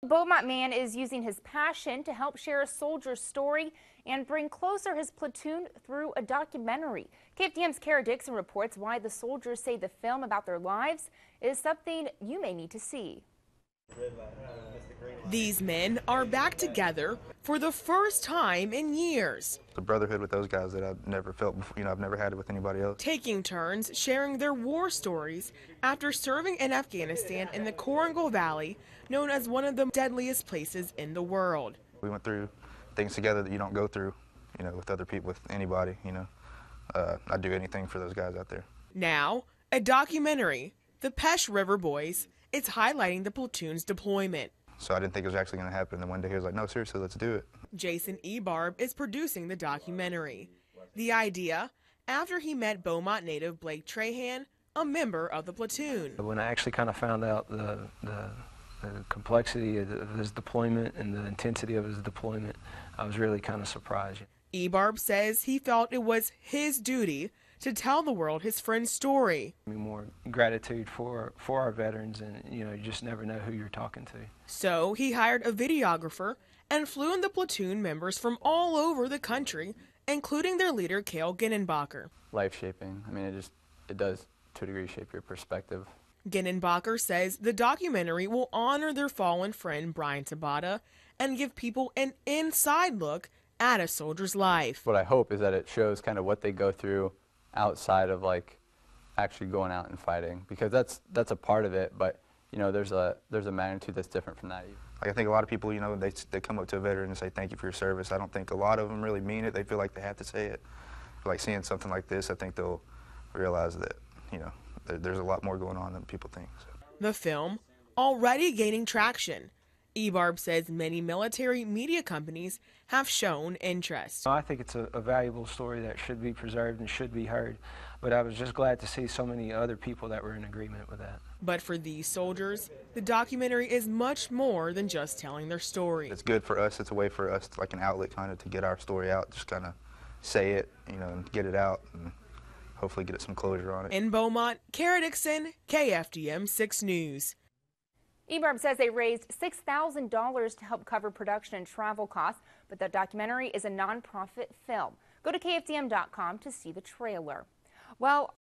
Beaumont man is using his passion to help share a soldier's story and bring closer his platoon through a documentary. KFDM's Kara Dixon reports why the soldiers say the film about their lives is something you may need to see. These men are back together for the first time in years. The brotherhood with those guys that I've never felt before, I've never had it with anybody else. Taking turns sharing their war stories after serving in Afghanistan in the Korangal Valley, known as one of the deadliest places in the world. We went through things together that you don't go through, with other people, with anybody, I'd do anything for those guys out there. Now, a documentary, The Pesh River Boys, is highlighting the platoon's deployment. So I didn't think it was actually going to happen. And then one day he was like, no, seriously, let's do it. Jason Ebarb is producing the documentary. The idea, after he met Beaumont native Blake Trahan, a member of the platoon. When I actually kind of found out the complexity of his deployment and the intensity of his deployment, I was really kind of surprised. Ebarb says he felt it was his duty to tell the world his friend's story. More gratitude for our veterans, and you just never know who you're talking to. So he hired a videographer and flew in the platoon members from all over the country, including their leader, Cale Ginnenbacher. Life-shaping. I mean, it does to a degree shape your perspective. Ginnenbacher says the documentary will honor their fallen friend Brian Tabata and give people an inside look at a soldier's life. What I hope is that it shows kind of what they go through outside of actually going out and fighting, because that's a part of it, but there's a magnitude that's different from that. I think a lot of people, they come up to a veteran and say thank you for your service. I don't think a lot of them really mean it. They feel like they have to say it. Like seeing something like this, I think they'll realize that there's a lot more going on than people think. So. The film already gaining traction. Ebarb says many military media companies have shown interest. I think it's a valuable story that should be preserved and should be heard, but I was just glad to see so many other people that were in agreement with that. But for these soldiers, the documentary is much more than just telling their story. It's good for us. It's a way for us, like an outlet kind of to get our story out, just kind of say it, and get it out and hopefully get some closure on it. In Beaumont, Kara Dixon, KFDM 6 News. Ebarb says they raised $6,000 to help cover production and travel costs, but the documentary is a nonprofit film. Go to KFDM.com to see the trailer. Well,